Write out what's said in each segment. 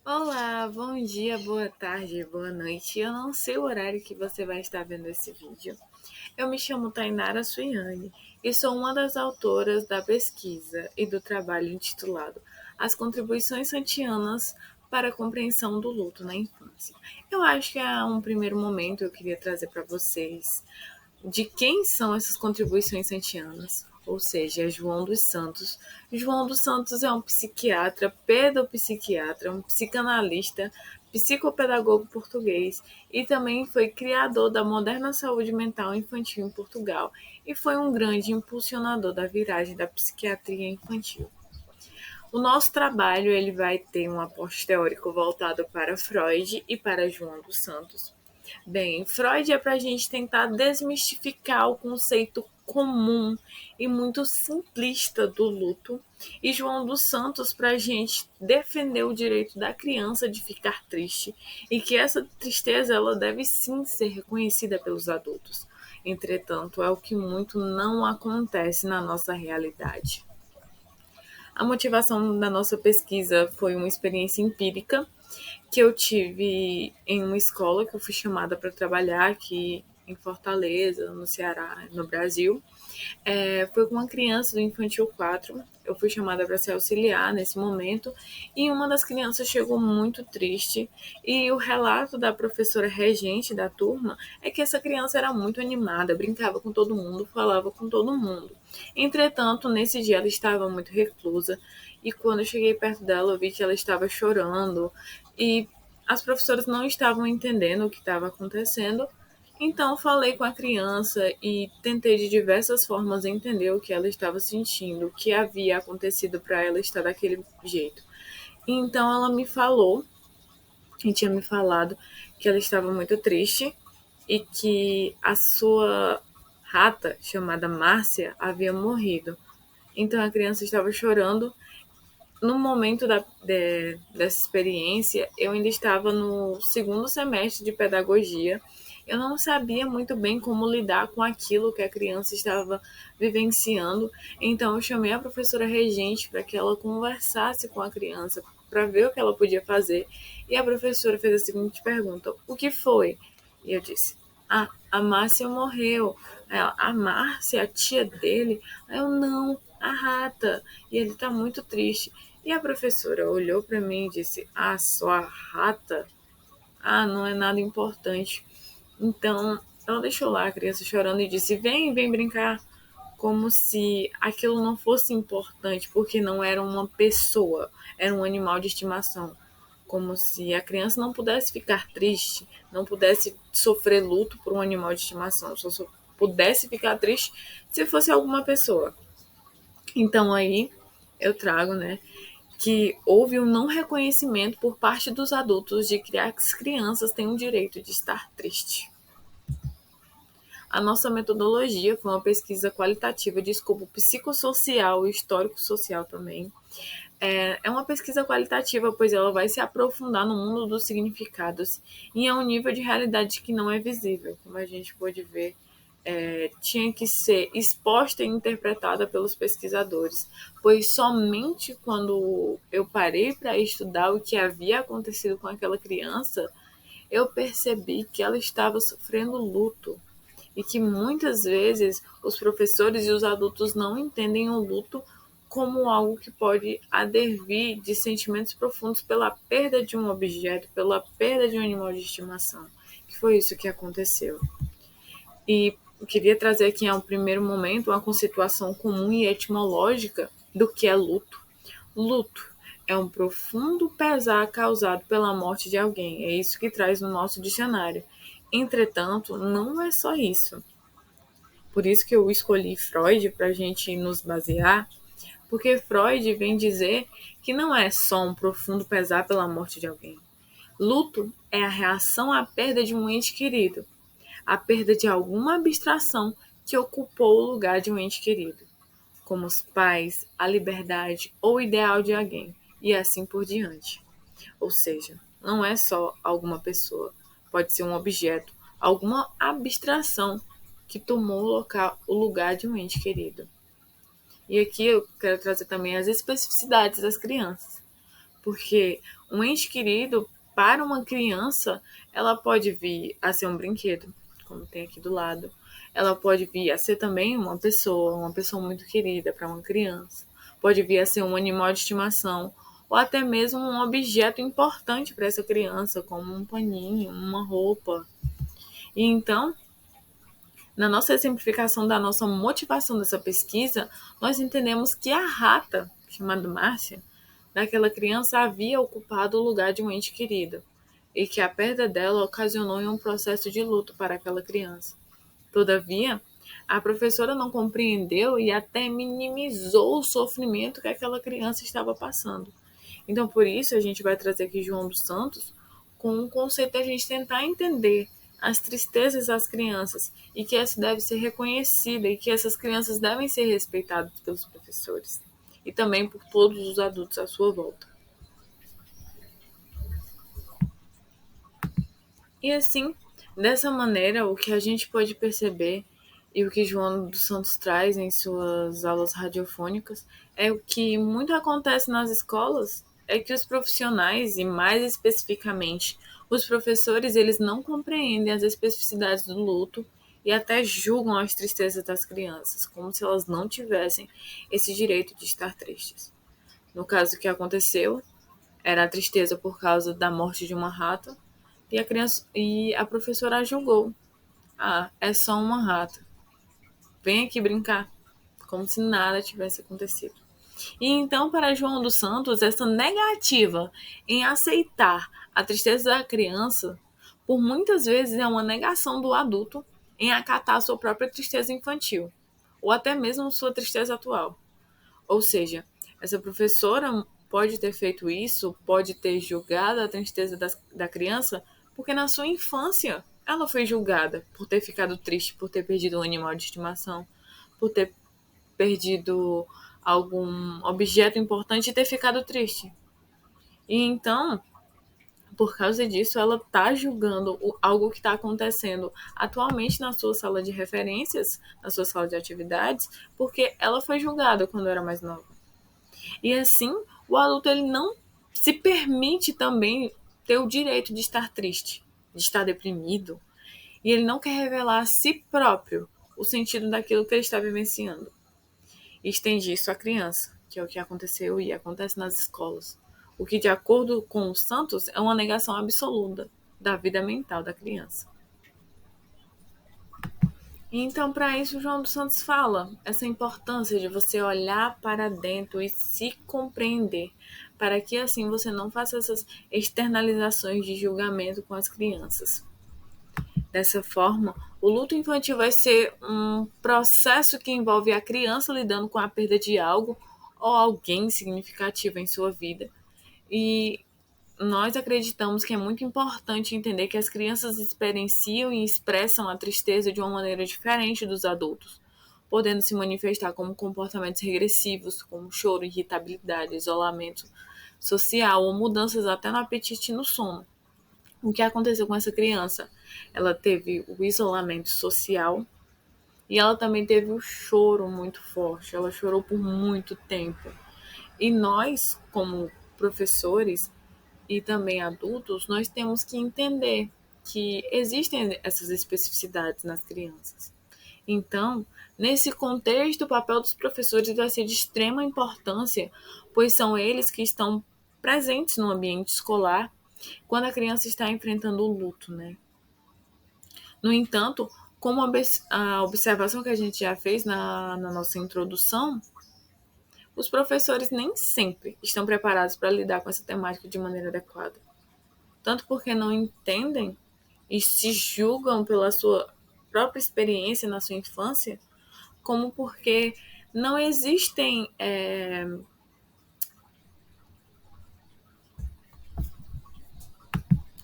Olá, bom dia, boa tarde, boa noite. Eu não sei o horário que você vai estar vendo esse vídeo. Eu me chamo Tainara Suiane e sou uma das autoras da pesquisa e do trabalho intitulado As Contribuições Santianas para a Compreensão do Luto na Infância. Eu acho que a um primeiro momento eu queria trazer para vocês de quem são essas contribuições santianas, ou seja, João dos Santos. João dos Santos é um psiquiatra, pedopsiquiatra, um psicanalista, psicopedagogo português e também foi criador da moderna saúde mental infantil em Portugal e foi um grande impulsionador da viragem da psiquiatria infantil. O nosso trabalho ele vai ter um aporte teórico voltado para Freud e para João dos Santos. Bem, Freud é para a gente tentar desmistificar o conceito comum e muito simplista do luto, e João dos Santos para a gente defender o direito da criança de ficar triste e que essa tristeza ela deve sim ser reconhecida pelos adultos. Entretanto, é o que muito não acontece na nossa realidade. A motivação da nossa pesquisa foi uma experiência empírica que eu tive em uma escola que eu fui chamada para trabalhar aqui em Fortaleza, no Ceará, no Brasil. Foi com uma criança do Infantil 4. Eu fui chamada para ser auxiliar nesse momento e uma das crianças chegou muito triste e o relato da professora regente da turma é que essa criança era muito animada, brincava com todo mundo, falava com todo mundo. Entretanto, nesse dia ela estava muito reclusa e quando eu cheguei perto dela eu vi que ela estava chorando e as professoras não estavam entendendo o que estava acontecendo. Então, falei com a criança e tentei de diversas formas entender o que ela estava sentindo, o que havia acontecido para ela estar daquele jeito. Então, ela me falou, e tinha me falado, que ela estava muito triste e que a sua rata, chamada Márcia, havia morrido. Então, a criança estava chorando. No momento dessa experiência, eu ainda estava no segundo semestre de pedagogia. Eu não sabia muito bem como lidar com aquilo que a criança estava vivenciando, então eu chamei a professora regente para que ela conversasse com a criança, para ver o que ela podia fazer. E a professora fez a seguinte pergunta: o que foi? E eu disse: a Márcia morreu. Ela, a Márcia, a tia dele? Eu não, a rata. E ele está muito triste. E a professora olhou para mim e disse: ah, só a rata? Ah, não é nada importante. Então, ela deixou lá a criança chorando e disse: vem, vem brincar. Como se aquilo não fosse importante, porque não era uma pessoa, era um animal de estimação. Como se a criança não pudesse ficar triste, não pudesse sofrer luto por um animal de estimação, só pudesse ficar triste se fosse alguma pessoa. Então aí eu trago, né, que houve um não reconhecimento por parte dos adultos de que as crianças têm o direito de estar triste. A nossa metodologia foi uma pesquisa qualitativa de escopo psicossocial e histórico-social também. É uma pesquisa qualitativa, pois ela vai se aprofundar no mundo dos significados e é um nível de realidade que não é visível, como a gente pôde ver. Tinha que ser exposta e interpretada pelos pesquisadores, pois somente quando eu parei para estudar o que havia acontecido com aquela criança, eu percebi que ela estava sofrendo luto e que muitas vezes os professores e os adultos não entendem o luto como algo que pode advir de sentimentos profundos pela perda de um objeto, pela perda de um animal de estimação, que foi isso que aconteceu. E queria trazer aqui, em um primeiro momento, uma conceituação comum e etimológica do que é luto. Luto é um profundo pesar causado pela morte de alguém. É isso que traz no nosso dicionário. Entretanto, não é só isso. Por isso que eu escolhi Freud para a gente nos basear, porque Freud vem dizer que não é só um profundo pesar pela morte de alguém. Luto é a reação à perda de um ente querido, a perda de alguma abstração que ocupou o lugar de um ente querido, como os pais, a liberdade ou o ideal de alguém, e assim por diante. Ou seja, não é só alguma pessoa, pode ser um objeto, alguma abstração que tomou o lugar de um ente querido. E aqui eu quero trazer também as especificidades das crianças. Porque um ente querido, para uma criança, ela pode vir a ser um brinquedo, como tem aqui do lado. Ela pode vir a ser também uma pessoa muito querida para uma criança. Pode vir a ser um animal de estimação, ou até mesmo um objeto importante para essa criança, como um paninho, uma roupa. E então, na nossa exemplificação da nossa motivação dessa pesquisa, nós entendemos que a rata, chamada Márcia, daquela criança havia ocupado o lugar de um ente querido, e que a perda dela ocasionou um processo de luto para aquela criança. Todavia, a professora não compreendeu e até minimizou o sofrimento que aquela criança estava passando. Então, por isso, a gente vai trazer aqui João dos Santos com um conceito da gente tentar entender as tristezas das crianças e que essa deve ser reconhecida e que essas crianças devem ser respeitadas pelos professores e também por todos os adultos à sua volta. E assim, dessa maneira, o que a gente pode perceber e o que João dos Santos traz em suas aulas radiofônicas é o que muito acontece nas escolas é que os profissionais e mais especificamente os professores, eles não compreendem as especificidades do luto e até julgam as tristezas das crianças, como se elas não tivessem esse direito de estar tristes. No caso que aconteceu, era a tristeza por causa da morte de uma rata, e a professora julgou. Ah, é só uma rata. Vem aqui brincar. Como se nada tivesse acontecido. E então, para João dos Santos, essa negativa em aceitar a tristeza da criança, por muitas vezes é uma negação do adulto em acatar sua própria tristeza infantil, ou até mesmo sua tristeza atual. Ou seja, essa professora pode ter feito isso, pode ter julgado a tristeza da criança, porque na sua infância ela foi julgada por ter ficado triste, por ter perdido um animal de estimação, por ter perdido algum objeto importante e ter ficado triste. E então, por causa disso, ela está julgando algo que está acontecendo atualmente na sua sala de referências, na sua sala de atividades, porque ela foi julgada quando era mais nova. E assim, o adulto ele não se permite também ter o direito de estar triste, de estar deprimido, e ele não quer revelar a si próprio o sentido daquilo que ele está vivenciando. E estende isso à criança, que é o que aconteceu e acontece nas escolas. O que, de acordo com os Santos, é uma negação absoluta da vida mental da criança. Então, para isso, João dos Santos fala essa importância de você olhar para dentro e se compreender, para que assim você não faça essas externalizações de julgamento com as crianças. Dessa forma, o luto infantil vai ser um processo que envolve a criança lidando com a perda de algo ou alguém significativo em sua vida. E nós acreditamos que é muito importante entender que as crianças experienciam e expressam a tristeza de uma maneira diferente dos adultos, podendo se manifestar como comportamentos regressivos, como choro, irritabilidade, isolamento social ou mudanças até no apetite e no sono. O que aconteceu com essa criança? Ela teve o isolamento social e ela também teve o choro muito forte. Ela chorou por muito tempo. E nós, como professores e também adultos, nós temos que entender que existem essas especificidades nas crianças. Então, nesse contexto, o papel dos professores vai ser de extrema importância, pois são eles que estão presentes no ambiente escolar quando a criança está enfrentando o luto, né? No entanto, como a observação que a gente já fez na nossa introdução, os professores nem sempre estão preparados para lidar com essa temática de maneira adequada. Tanto porque não entendem e se julgam pela sua própria experiência na sua infância, como porque não existem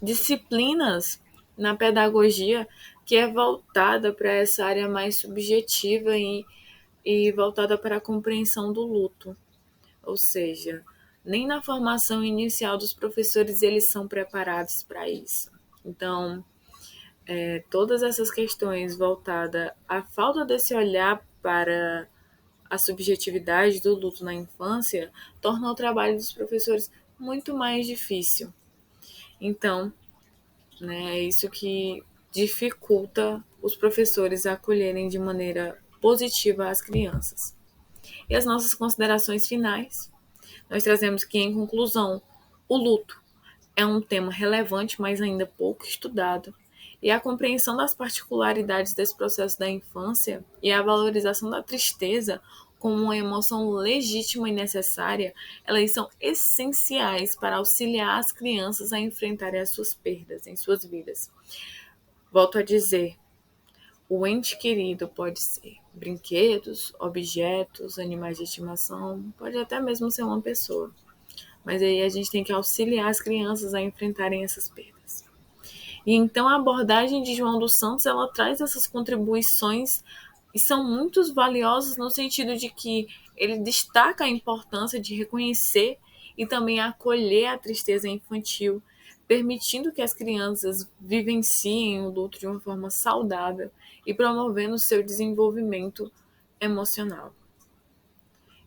disciplinas na pedagogia que é voltada para essa área mais subjetiva e voltada para a compreensão do luto. Ou seja, nem na formação inicial dos professores eles são preparados para isso. Então, todas essas questões voltadas à falta desse olhar para a subjetividade do luto na infância tornam o trabalho dos professores muito mais difícil. Então, né, é isso que dificulta os professores acolherem de maneira positiva as crianças. E as nossas considerações finais, nós trazemos que, em conclusão, o luto é um tema relevante, mas ainda pouco estudado, e a compreensão das particularidades desse processo da infância e a valorização da tristeza como uma emoção legítima e necessária, elas são essenciais para auxiliar as crianças a enfrentarem as suas perdas em suas vidas. Volto a dizer, o ente querido pode ser brinquedos, objetos, animais de estimação, pode até mesmo ser uma pessoa. Mas aí a gente tem que auxiliar as crianças a enfrentarem essas perdas. E então a abordagem de João dos Santos, ela traz essas contribuições e são muito valiosas no sentido de que ele destaca a importância de reconhecer e também acolher a tristeza infantil, permitindo que as crianças vivenciem o luto de uma forma saudável e promovendo o seu desenvolvimento emocional.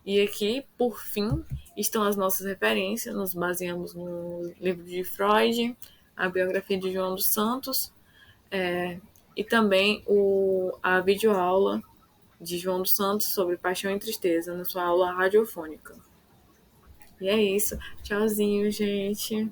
E aqui, por fim, estão as nossas referências. Nos baseamos no livro de Freud, a biografia de João dos Santos, e também a videoaula de João dos Santos sobre paixão e tristeza, na sua aula radiofônica. E é isso. Tchauzinho, gente.